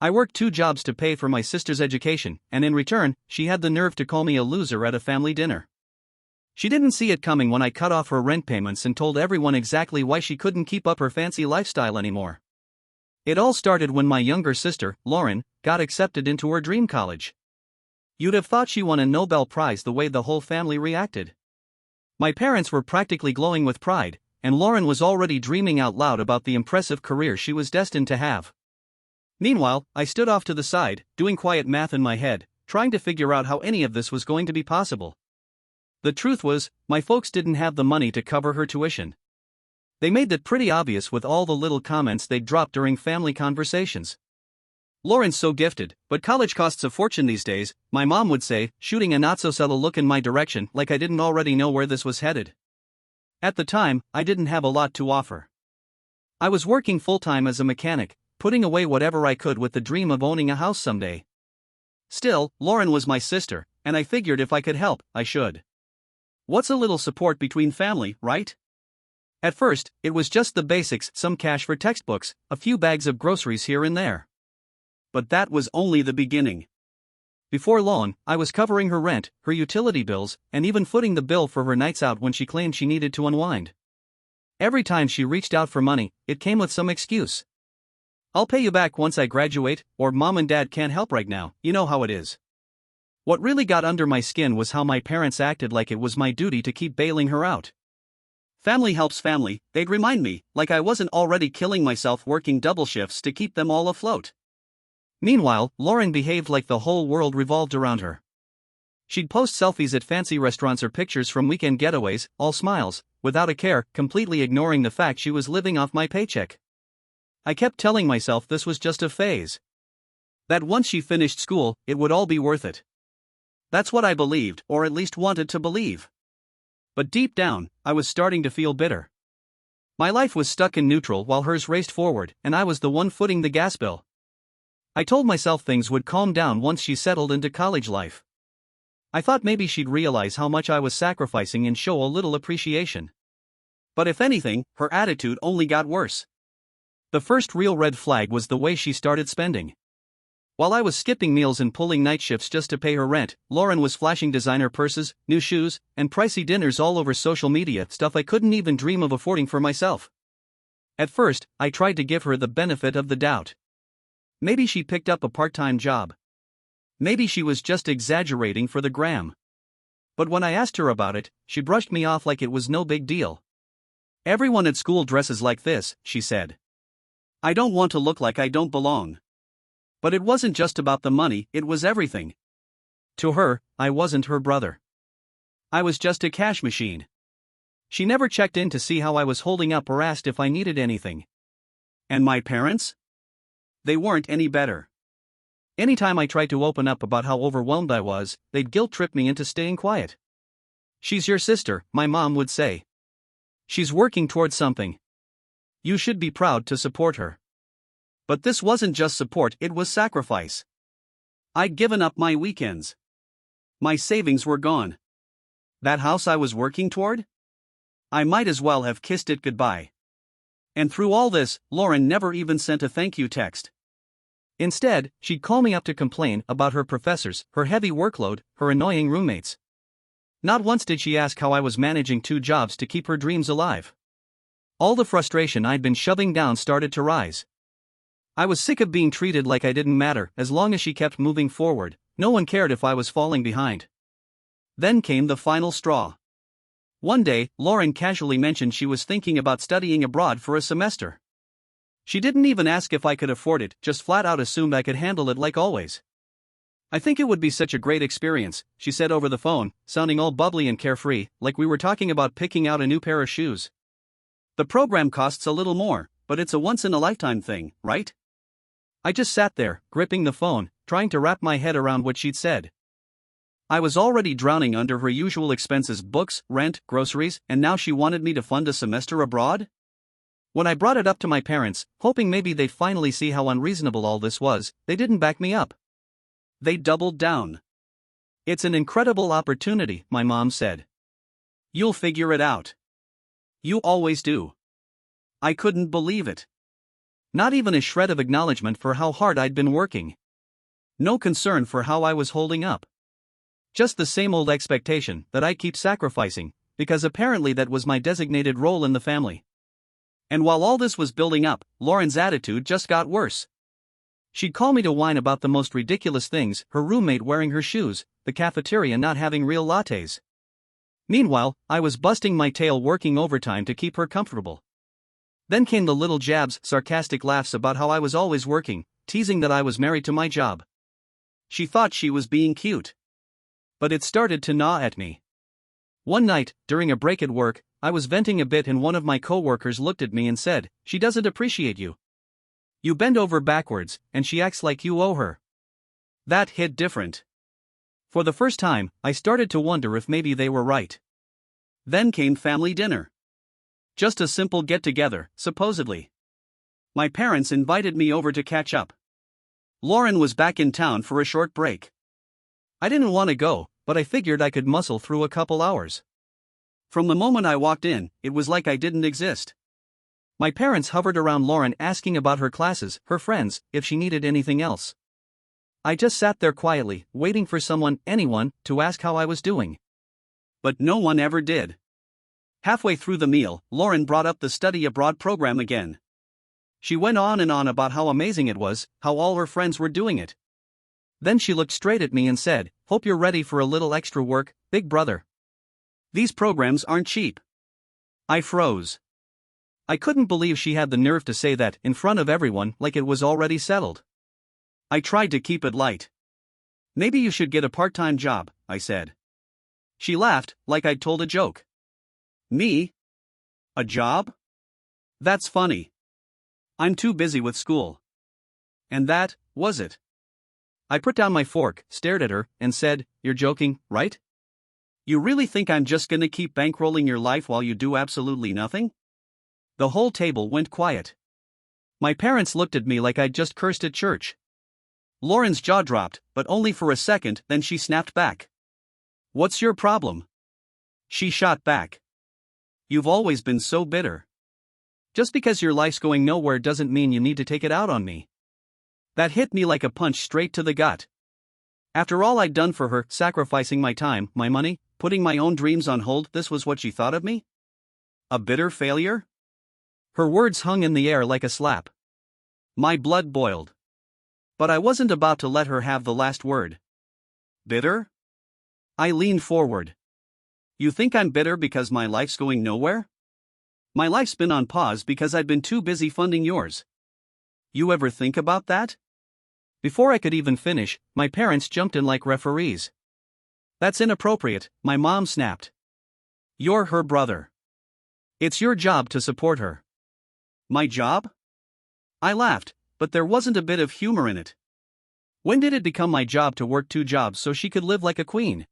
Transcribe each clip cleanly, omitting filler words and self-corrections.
I worked 2 jobs to pay for my sister's education, and in return, she had the nerve to call me a loser at a family dinner. She didn't see it coming when I cut off her rent payments and told everyone exactly why she couldn't keep up her fancy lifestyle anymore. It all started when my younger sister, Lauren, got accepted into her dream college. You'd have thought she won a Nobel Prize the way the whole family reacted. My parents were practically glowing with pride, and Lauren was already dreaming out loud about the impressive career she was destined to have. Meanwhile, I stood off to the side, doing quiet math in my head, trying to figure out how any of this was going to be possible. The truth was, my folks didn't have the money to cover her tuition. They made that pretty obvious with all the little comments they'd drop during family conversations. "Lauren's so gifted, but college costs a fortune these days," my mom would say, shooting a not-so-subtle look in my direction like I didn't already know where this was headed. At the time, I didn't have a lot to offer. I was working full-time as a mechanic, putting away whatever I could with the dream of owning a house someday. Still, Lauren was my sister, and I figured if I could help, I should. What's a little support between family, right? At first, it was just the basics, some cash for textbooks, a few bags of groceries here and there. But that was only the beginning. Before long, I was covering her rent, her utility bills, and even footing the bill for her nights out when she claimed she needed to unwind. Every time she reached out for money, it came with some excuse. "I'll pay you back once I graduate," or "Mom and Dad can't help right now, you know how it is." What really got under my skin was how my parents acted like it was my duty to keep bailing her out. "Family helps family," they'd remind me, like I wasn't already killing myself working double shifts to keep them all afloat. Meanwhile, Lauren behaved like the whole world revolved around her. She'd post selfies at fancy restaurants or pictures from weekend getaways, all smiles, without a care, completely ignoring the fact she was living off my paycheck. I kept telling myself this was just a phase. That once she finished school, it would all be worth it. That's what I believed, or at least wanted to believe. But deep down, I was starting to feel bitter. My life was stuck in neutral while hers raced forward, and I was the one footing the gas bill. I told myself things would calm down once she settled into college life. I thought maybe she'd realize how much I was sacrificing and show a little appreciation. But if anything, her attitude only got worse. The first real red flag was the way she started spending. While I was skipping meals and pulling night shifts just to pay her rent, Lauren was flashing designer purses, new shoes, and pricey dinners all over social media, stuff I couldn't even dream of affording for myself. At first, I tried to give her the benefit of the doubt. Maybe she picked up a part-time job. Maybe she was just exaggerating for the gram. But when I asked her about it, she brushed me off like it was no big deal. "Everyone at school dresses like this," she said. "I don't want to look like I don't belong." But it wasn't just about the money, it was everything. To her, I wasn't her brother. I was just a cash machine. She never checked in to see how I was holding up or asked if I needed anything. And my parents? They weren't any better. Anytime I tried to open up about how overwhelmed I was, they'd guilt-trip me into staying quiet. "She's your sister," my mom would say. "She's working towards something. You should be proud to support her." But this wasn't just support, it was sacrifice. I'd given up my weekends. My savings were gone. That house I was working toward? I might as well have kissed it goodbye. And through all this, Lauren never even sent a thank you text. Instead, she'd call me up to complain about her professors, her heavy workload, her annoying roommates. Not once did she ask how I was managing 2 jobs to keep her dreams alive. All the frustration I'd been shoving down started to rise. I was sick of being treated like I didn't matter. As long as she kept moving forward, no one cared if I was falling behind. Then came the final straw. One day, Lauren casually mentioned she was thinking about studying abroad for a semester. She didn't even ask if I could afford it, just flat out assumed I could handle it like always. "I think it would be such a great experience," she said over the phone, sounding all bubbly and carefree, like we were talking about picking out a new pair of shoes. "The program costs a little more, but it's a once-in-a-lifetime thing, right?" I just sat there, gripping the phone, trying to wrap my head around what she'd said. I was already drowning under her usual expenses: books, rent, groceries, and now she wanted me to fund a semester abroad? When I brought it up to my parents, hoping maybe they'd finally see how unreasonable all this was, they didn't back me up. They doubled down. "It's an incredible opportunity," my mom said. "You'll figure it out. You always do." I couldn't believe it. Not even a shred of acknowledgement for how hard I'd been working. No concern for how I was holding up. Just the same old expectation that I keep sacrificing, because apparently that was my designated role in the family. And while all this was building up, Lauren's attitude just got worse. She'd call me to whine about the most ridiculous things, her roommate wearing her shoes, the cafeteria not having real lattes. Meanwhile, I was busting my tail working overtime to keep her comfortable. Then came the little jabs, sarcastic laughs about how I was always working, teasing that I was married to my job. She thought she was being cute. But it started to gnaw at me. One night, during a break at work, I was venting a bit and one of my coworkers looked at me and said, "She doesn't appreciate you. You bend over backwards, and she acts like you owe her." That hit different. For the first time, I started to wonder if maybe they were right. Then came family dinner. Just a simple get-together, supposedly. My parents invited me over to catch up. Lauren was back in town for a short break. I didn't want to go, but I figured I could muscle through a couple hours. From the moment I walked in, it was like I didn't exist. My parents hovered around Lauren asking about her classes, her friends, if she needed anything else. I just sat there quietly, waiting for anyone, to ask how I was doing. But no one ever did. Halfway through the meal, Lauren brought up the study abroad program again. She went on and on about how amazing it was, how all her friends were doing it. Then she looked straight at me and said, "Hope you're ready for a little extra work, big brother. These programs aren't cheap." I froze. I couldn't believe she had the nerve to say that in front of everyone like it was already settled. I tried to keep it light. "Maybe you should get a part-time job," I said. She laughed, like I'd told a joke. "Me? A job? That's funny. I'm too busy with school." And that was it. I put down my fork, stared at her, and said, "You're joking, right? You really think I'm just gonna keep bankrolling your life while you do absolutely nothing?" The whole table went quiet. My parents looked at me like I'd just cursed at church. Lauren's jaw dropped, but only for a second, then she snapped back. "What's your problem?" She shot back. "You've always been so bitter. Just because your life's going nowhere doesn't mean you need to take it out on me." That hit me like a punch straight to the gut. After all I'd done for her, sacrificing my time, my money, putting my own dreams on hold, this was what she thought of me? A bitter failure? Her words hung in the air like a slap. My blood boiled. But I wasn't about to let her have the last word. Bitter? I leaned forward. "You think I'm bitter because my life's going nowhere? My life's been on pause because I've been too busy funding yours. You ever think about that?" Before I could even finish, my parents jumped in like referees. "That's inappropriate," my mom snapped. "You're her brother. It's your job to support her." "My job?" I laughed, but there wasn't a bit of humor in it. When did it become my job to work 2 jobs so she could live like a queen?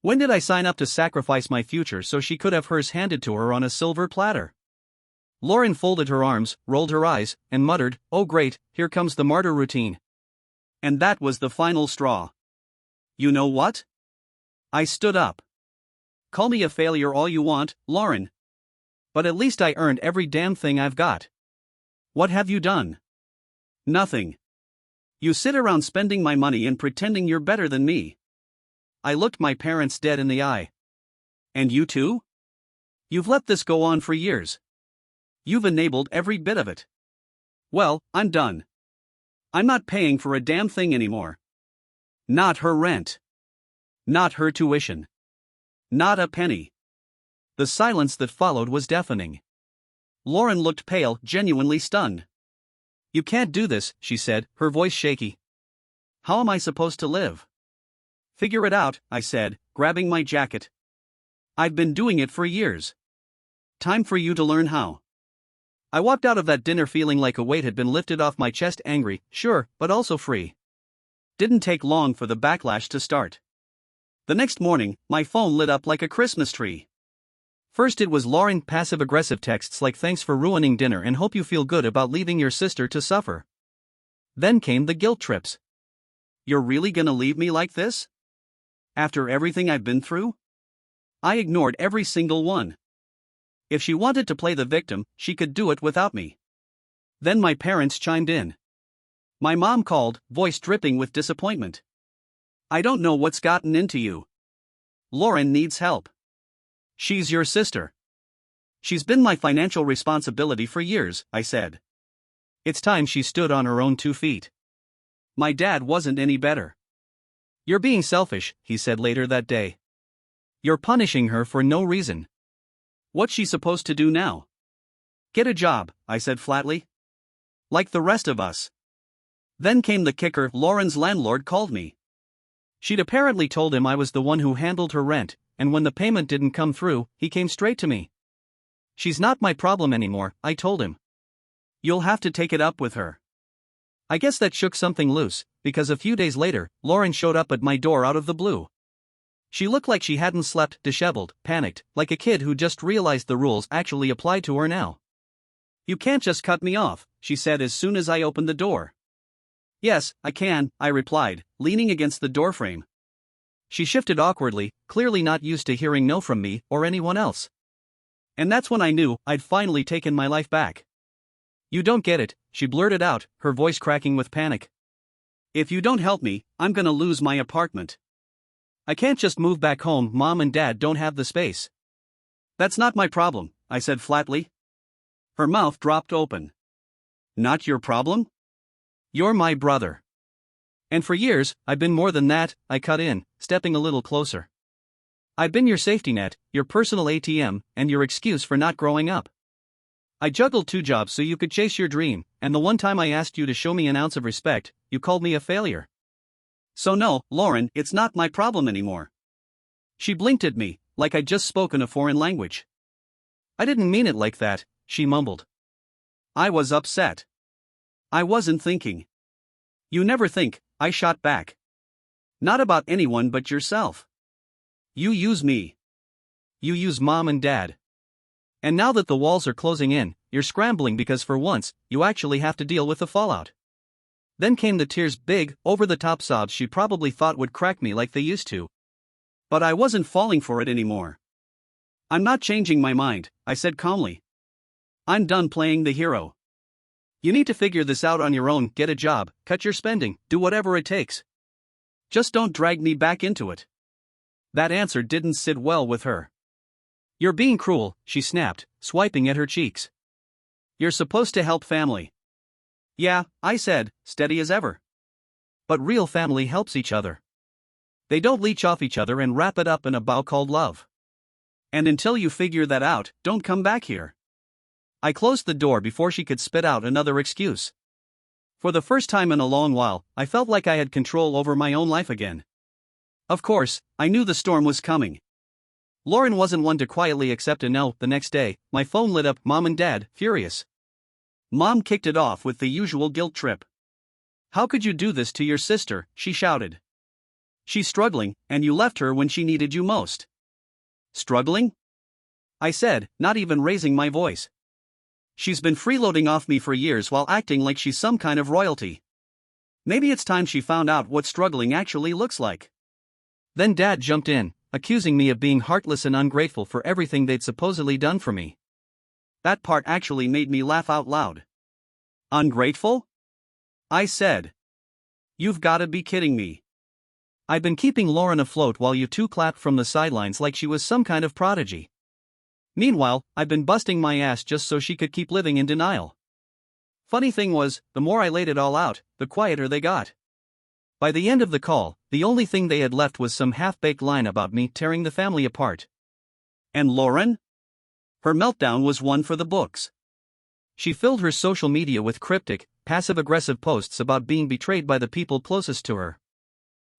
When did I sign up to sacrifice my future so she could have hers handed to her on a silver platter? Lauren folded her arms, rolled her eyes, and muttered, "Oh great, here comes the martyr routine." And that was the final straw. "You know what?" I stood up. "Call me a failure all you want, Lauren. But at least I earned every damn thing I've got. What have you done?" "Nothing. You sit around spending my money and pretending you're better than me." I looked my parents dead in the eye. "And you too? You've let this go on for years. You've enabled every bit of it. Well, I'm done. I'm not paying for a damn thing anymore. Not her rent. Not her tuition. Not a penny." The silence that followed was deafening. Lauren looked pale, genuinely stunned. "You can't do this," she said, her voice shaky. "How am I supposed to live?" "Figure it out," I said, grabbing my jacket. "I've been doing it for years. Time for you to learn how." I walked out of that dinner feeling like a weight had been lifted off my chest, angry, sure, but also free. Didn't take long for the backlash to start. The next morning, my phone lit up like a Christmas tree. First it was Lauren, passive-aggressive texts like "Thanks for ruining dinner and hope you feel good about leaving your sister to suffer." Then came the guilt trips. "You're really gonna leave me like this? After everything I've been through?" I ignored every single one. If she wanted to play the victim, she could do it without me. Then my parents chimed in. My mom called, voice dripping with disappointment. I don't know what's gotten into you. Lauren needs help. She's your sister. She's been my financial responsibility for years, I said. It's time she stood on her own 2 feet. My dad wasn't any better. You're being selfish, he said later that day. You're punishing her for no reason. What's she supposed to do now? Get a job, I said flatly. Like the rest of us. Then came the kicker. Lauren's landlord called me. She'd apparently told him I was the one who handled her rent, and when the payment didn't come through, he came straight to me. She's not my problem anymore, I told him. You'll have to take it up with her. I guess that shook something loose, because a few days later, Lauren showed up at my door out of the blue. She looked like she hadn't slept, disheveled, panicked, like a kid who just realized the rules actually applied to her now. You can't just cut me off, she said as soon as I opened the door. Yes, I can, I replied, leaning against the doorframe. She shifted awkwardly, clearly not used to hearing no from me or anyone else. And that's when I knew I'd finally taken my life back. You don't get it, she blurted out, her voice cracking with panic. If you don't help me, I'm gonna lose my apartment. I can't just move back home. Mom and Dad don't have the space. That's not my problem, I said flatly. Her mouth dropped open. Not your problem? You're my brother. And for years, I've been more than that, I cut in, stepping a little closer. I've been your safety net, your personal ATM, and your excuse for not growing up. I juggled 2 jobs so you could chase your dream, and the one time I asked you to show me an ounce of respect, you called me a failure. So no, Lauren, it's not my problem anymore. She blinked at me, like I'd just spoken a foreign language. I didn't mean it like that, she mumbled. I was upset. I wasn't thinking. You never think, I shot back. Not about anyone but yourself. You use me. You use Mom and Dad. And now that the walls are closing in, you're scrambling because for once, you actually have to deal with the fallout. Then came the tears, big, over-the-top sobs she probably thought would crack me like they used to. But I wasn't falling for it anymore. I'm not changing my mind, I said calmly. I'm done playing the hero. You need to figure this out on your own, get a job, cut your spending, do whatever it takes. Just don't drag me back into it. That answer didn't sit well with her. You're being cruel, she snapped, swiping at her cheeks. You're supposed to help family. Yeah, I said, steady as ever. But real family helps each other. They don't leech off each other and wrap it up in a bow called love. And until you figure that out, don't come back here. I closed the door before she could spit out another excuse. For the first time in a long while, I felt like I had control over my own life again. Of course, I knew the storm was coming. Lauren wasn't one to quietly accept a no. The next day, my phone lit up, Mom and Dad, furious. Mom kicked it off with the usual guilt trip. How could you do this to your sister, she shouted. She's struggling, and you left her when she needed you most. Struggling? I said, not even raising my voice. She's been freeloading off me for years while acting like she's some kind of royalty. Maybe it's time she found out what struggling actually looks like. Then Dad jumped in, accusing me of being heartless and ungrateful for everything they'd supposedly done for me. That part actually made me laugh out loud. Ungrateful? I said. You've gotta be kidding me. I've been keeping Lauren afloat while you two clapped from the sidelines like she was some kind of prodigy. Meanwhile, I've been busting my ass just so she could keep living in denial. Funny thing was, the more I laid it all out, the quieter they got. By the end of the call, the only thing they had left was some half-baked line about me tearing the family apart. And Lauren? Her meltdown was one for the books. She filled her social media with cryptic, passive-aggressive posts about being betrayed by the people closest to her.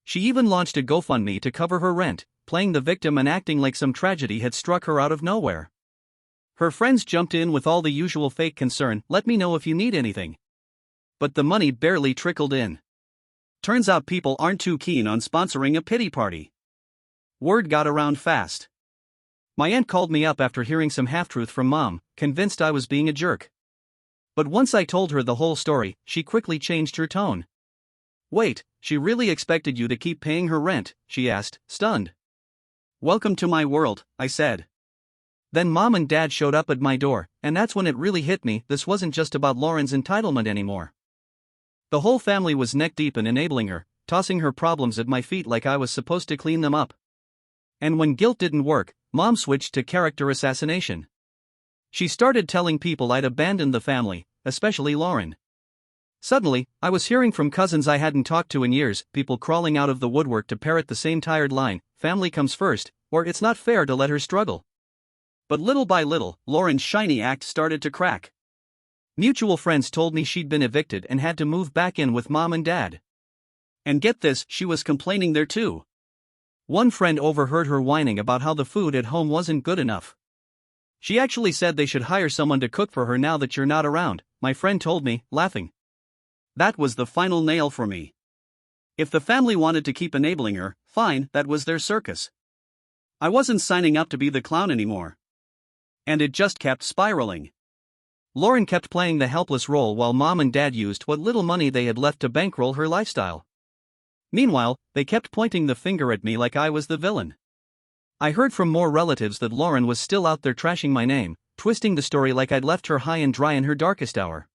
She even launched a GoFundMe to cover her rent, playing the victim and acting like some tragedy had struck her out of nowhere. Her friends jumped in with all the usual fake concern, let me know if you need anything. But the money barely trickled in. Turns out people aren't too keen on sponsoring a pity party. Word got around fast. My aunt called me up after hearing some half-truth from Mom, convinced I was being a jerk. But once I told her the whole story, she quickly changed her tone. Wait, she really expected you to keep paying her rent, she asked, stunned. Welcome to my world, I said. Then Mom and Dad showed up at my door, and that's when it really hit me, this wasn't just about Lauren's entitlement anymore. The whole family was neck deep in enabling her, tossing her problems at my feet like I was supposed to clean them up. And when guilt didn't work, Mom switched to character assassination. She started telling people I'd abandoned the family, especially Lauren. Suddenly, I was hearing from cousins I hadn't talked to in years, people crawling out of the woodwork to parrot the same tired line, family comes first, or it's not fair to let her struggle. But little by little, Lauren's shiny act started to crack. Mutual friends told me she'd been evicted and had to move back in with Mom and Dad. And get this, she was complaining there too. One friend overheard her whining about how the food at home wasn't good enough. She actually said they should hire someone to cook for her now that you're not around, my friend told me, laughing. That was the final nail for me. If the family wanted to keep enabling her, fine, that was their circus. I wasn't signing up to be the clown anymore. And it just kept spiraling. Lauren kept playing the helpless role while Mom and Dad used what little money they had left to bankroll her lifestyle. Meanwhile, they kept pointing the finger at me like I was the villain. I heard from more relatives that Lauren was still out there trashing my name, twisting the story like I'd left her high and dry in her darkest hour.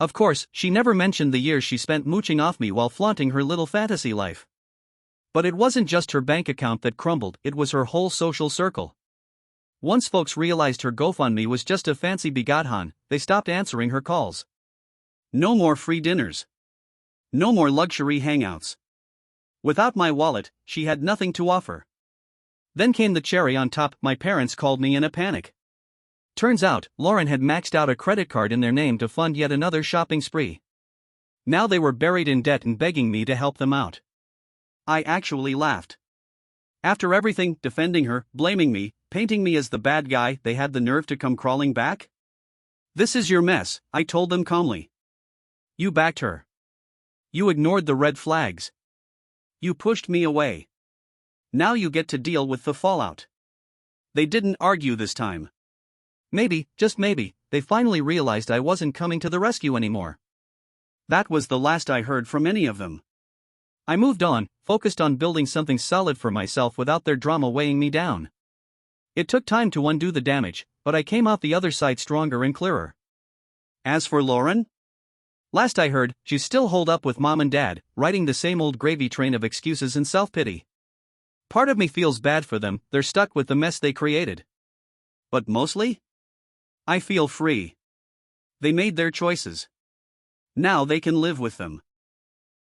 Of course, she never mentioned the years she spent mooching off me while flaunting her little fantasy life. But it wasn't just her bank account that crumbled, it was her whole social circle. Once folks realized her GoFundMe was just a fancy bigathan, they stopped answering her calls. No more free dinners. No more luxury hangouts. Without my wallet, she had nothing to offer. Then came the cherry on top, my parents called me in a panic. Turns out, Lauren had maxed out a credit card in their name to fund yet another shopping spree. Now they were buried in debt and begging me to help them out. I actually laughed. After everything, defending her, blaming me, painting me as the bad guy, they had the nerve to come crawling back? This is your mess, I told them calmly. You backed her. You ignored the red flags. You pushed me away. Now you get to deal with the fallout. They didn't argue this time. Maybe, just maybe, they finally realized I wasn't coming to the rescue anymore. That was the last I heard from any of them. I moved on, focused on building something solid for myself without their drama weighing me down. It took time to undo the damage, but I came out the other side stronger and clearer. As for Lauren? Last I heard, she's still holed up with Mom and Dad, riding the same old gravy train of excuses and self-pity. Part of me feels bad for them, they're stuck with the mess they created. But mostly? I feel free. They made their choices. Now they can live with them.